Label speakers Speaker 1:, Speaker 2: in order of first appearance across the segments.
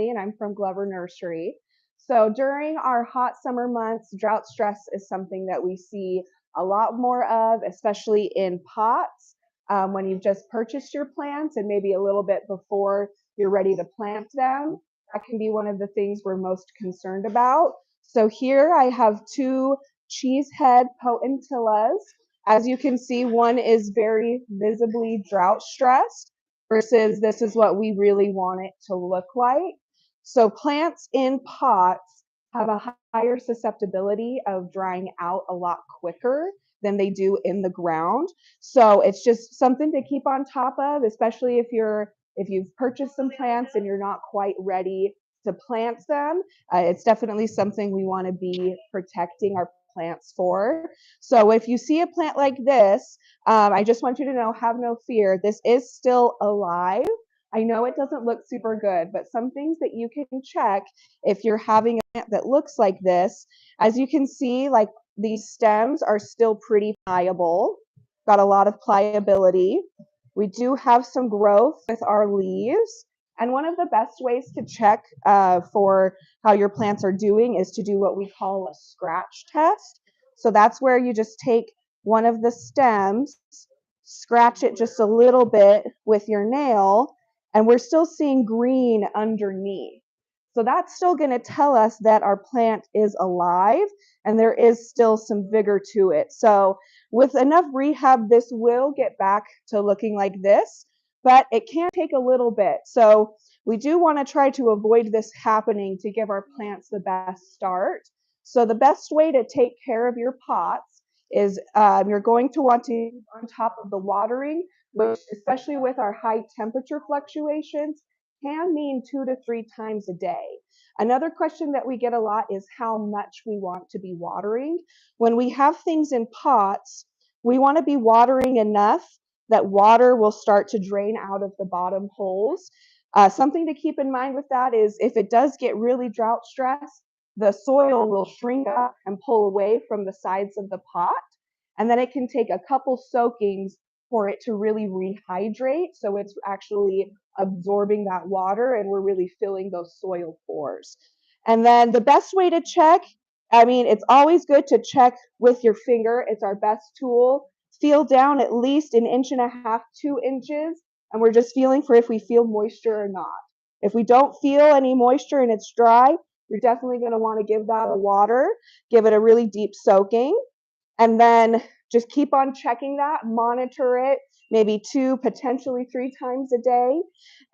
Speaker 1: and I'm from Glover Nursery. So during our hot summer months, drought stress is something that we see a lot more of, especially in pots when you've just purchased your plants and maybe a little bit before you're ready to plant them. That can be one of the things we're most concerned about. So here I have two cheesehead potentillas. As you can see, one is very visibly drought stressed versus this is what we really want it to look like. So plants in pots have a higher susceptibility of drying out a lot quicker than they do in the ground. So it's just something to keep on top of, especially if you've purchased some plants and you're not quite ready to plant them. It's definitely something we want to be protecting our plants for. So if you see a plant like this, I just want you to know, have no fear. This is still alive. I know it doesn't look super good, but some things that you can check if you're having a plant that looks like this, as you can see, like these stems are still pretty pliable, got a lot of pliability. We do have some growth with our leaves. And one of the best ways to check for how your plants are doing is to do what we call a scratch test. So that's where you just take one of the stems, scratch it just a little bit with your nail, and we're still seeing green underneath. So that's still going to tell us that our plant is alive and there is still some vigor to it. So with enough rehab, this will get back to looking like this, but it can take a little bit. So we do want to try to avoid this happening to give our plants the best start. So the best way to take care of your pots is you're going to want to on top of the watering, which especially with our high temperature fluctuations can mean 2 to 3 times a day. Another question that we get a lot is how much we want to be watering. When we have things in pots, we want to be watering enough that water will start to drain out of the bottom holes. Something to keep in mind with that is if it does get really drought stressed, the soil will shrink up and pull away from the sides of the pot. And then it can take a couple soakings for it to really rehydrate. So it's actually absorbing that water and we're really filling those soil pores. And then the best way to check, I mean, it's always good to check with your finger. It's our best tool. Feel down at least 1.5 to 2 inches, and we're just feeling for if we feel moisture or not. If we don't feel any moisture and it's dry, you're definitely going to want to give that a water, give it a really deep soaking, and then just keep on checking that, monitor it, maybe 2, potentially 3 times a day.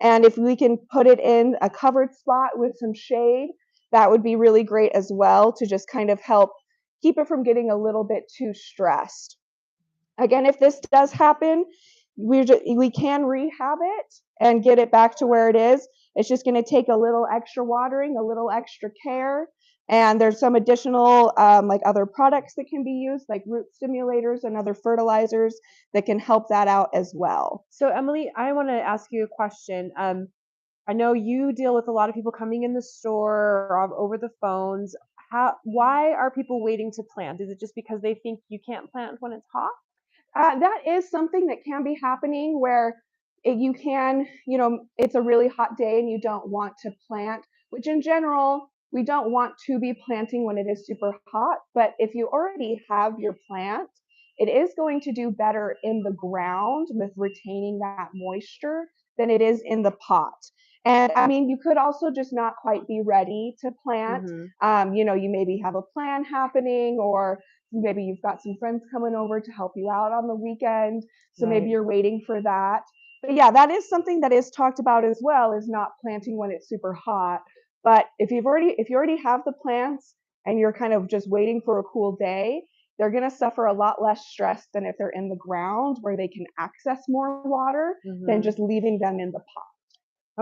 Speaker 1: And if we can put it in a covered spot with some shade, that would be really great as well to just kind of help keep it from getting a little bit too stressed. Again, if this does happen, we can rehab it and get it back to where it is. It's just going to take a little extra watering, a little extra care. And there's some additional like other products that can be used, like root stimulators and other fertilizers that can help that out as well.
Speaker 2: So Emily, I want to ask you a question. I know you deal with a lot of people coming in the store or over the phones. Why are people waiting to plant? Is it just because they think you can't plant when it's hot?
Speaker 1: That is something that can be happening where you can, it's a really hot day and you don't want to plant, which in general, we don't want to be planting when it is super hot. But if you already have your plant, it is going to do better in the ground with retaining that moisture than it is in the pot. And I mean, you could also just not quite be ready to plant. You maybe have a plan happening, or maybe you've got some friends coming over to help you out on the weekend. So maybe you're waiting for that. But yeah, that is something that is talked about as well, is not planting when it's super hot. But if you already have the plants and you're kind of just waiting for a cool day, they're going to suffer a lot less stress than if they're in the ground where they can access more water than just leaving them in the pot.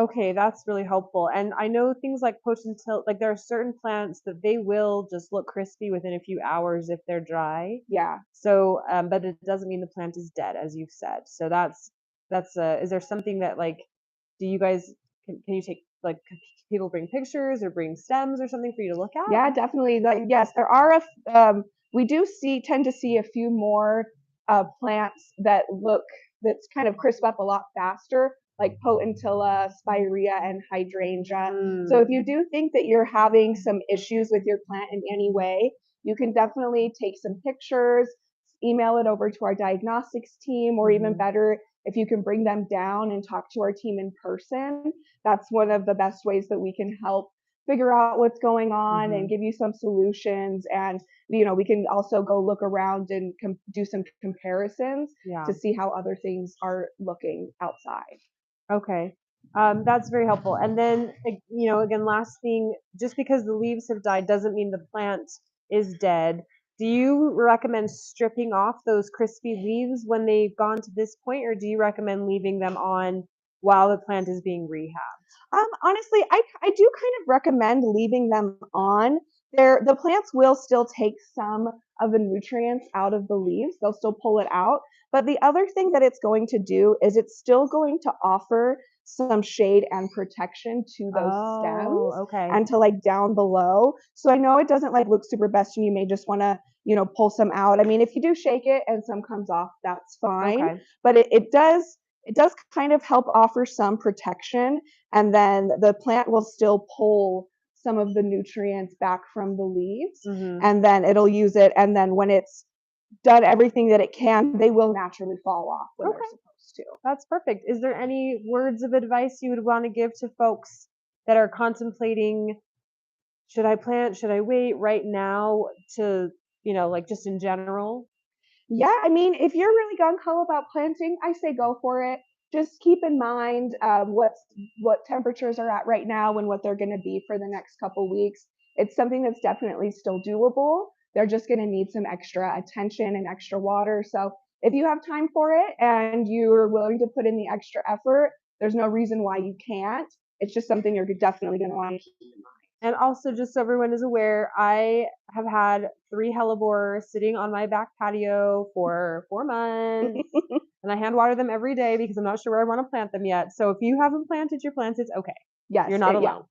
Speaker 2: Okay, that's really helpful. And I know things like potentil, like there are certain plants that they will just look crispy within a few hours if they're dry.
Speaker 1: Yeah.
Speaker 2: So, but it doesn't mean the plant is dead, as you've said. So is there something that like, do you guys, can you take, like, people bring pictures or bring stems or something for you to look at?
Speaker 1: Yeah, definitely. Like, yes, there are we do tend to see a few more plants that look, that's kind of crisp up a lot faster like potentilla, spirea, and hydrangea. So
Speaker 2: Mm,
Speaker 1: if you do think that you're having some issues with your plant in any way, you can definitely take some pictures, email it over to our diagnostics team, or even
Speaker 2: mhm.
Speaker 1: better, if you can bring them down and talk to our team in person. That's one of the best ways that we can help figure out what's going on and
Speaker 2: Mhm.
Speaker 1: give you some solutions. And we can also go look around and do some comparisons
Speaker 2: Yeah.
Speaker 1: to see how other things are looking outside.
Speaker 2: Okay. That's very helpful. And then, again, last thing, just because the leaves have died doesn't mean the plant is dead. Do you recommend stripping off those crispy leaves when they've gone to this point, or do you recommend leaving them on while the plant is being rehabbed?
Speaker 1: Honestly, I do kind of recommend leaving them on. The plants will still take some of the nutrients out of the leaves. They'll still pull it out. But the other thing that it's going to do is it's still going to offer some shade and protection to those
Speaker 2: Oh,
Speaker 1: stems
Speaker 2: okay.
Speaker 1: and to like down below. So I know it doesn't like look super best and you may just want to, pull some out. I mean, if you do shake it and some comes off, that's fine.
Speaker 2: Okay.
Speaker 1: But it does kind of help offer some protection, and then the plant will still pull some of the nutrients back from the leaves,
Speaker 2: Mm-hmm.
Speaker 1: and then it'll use it, and then when it's done everything that it can, they will naturally fall off when they're
Speaker 2: Okay.
Speaker 1: supposed to.
Speaker 2: That's perfect. Is there any words of advice you would want to give to folks that are contemplating, should I plant, should I wait right now to, like just in general?
Speaker 1: Yeah, I mean, if you're really gung ho about planting, I say go for it. Just keep in mind what temperatures are at right now and what they're going to be for the next couple weeks. It's something that's definitely still doable. They're just going to need some extra attention and extra water. So if you have time for it and you're willing to put in the extra effort, there's no reason why you can't. It's just something you're definitely going to want to keep in
Speaker 2: And also, just so everyone is aware, I have had 3 hellebore sitting on my back patio for 4 months,
Speaker 1: mind.
Speaker 2: and I hand water them every day because I'm not sure where I want to plant them yet. So if you haven't planted your plants, it's okay. You're
Speaker 1: Yes,
Speaker 2: not
Speaker 1: yeah.
Speaker 2: alone.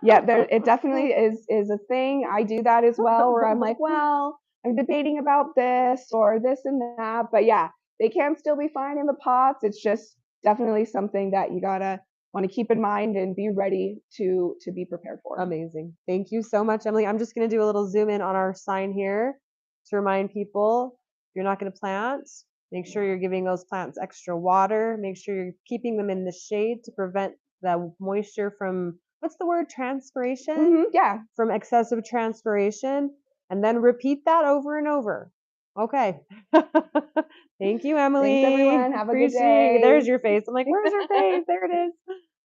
Speaker 1: Yeah, it definitely is a thing. I do that as well, where I'm like, well, I'm debating about this or this and that, but yeah, they can still be fine in the pots. It's just definitely something that you gotta want to keep in mind and be ready to be prepared for.
Speaker 2: Amazing. Thank you so much, Emily. I'm just going to do a little zoom in on our sign here to remind people, if you're not going to plant, make sure you're giving those plants extra water. Make sure you're keeping them in the shade to prevent the moisture from, what's the word, transpiration?
Speaker 1: Yeah.
Speaker 2: From excessive transpiration. And then repeat that over and over. Okay. Thank you,
Speaker 1: Thanks,
Speaker 2: Emily.
Speaker 1: everyone. Have a good
Speaker 2: Appreciate it. There's
Speaker 1: day.
Speaker 2: your face. I'm like, where's her face? There it is.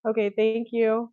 Speaker 2: Okay, thank you.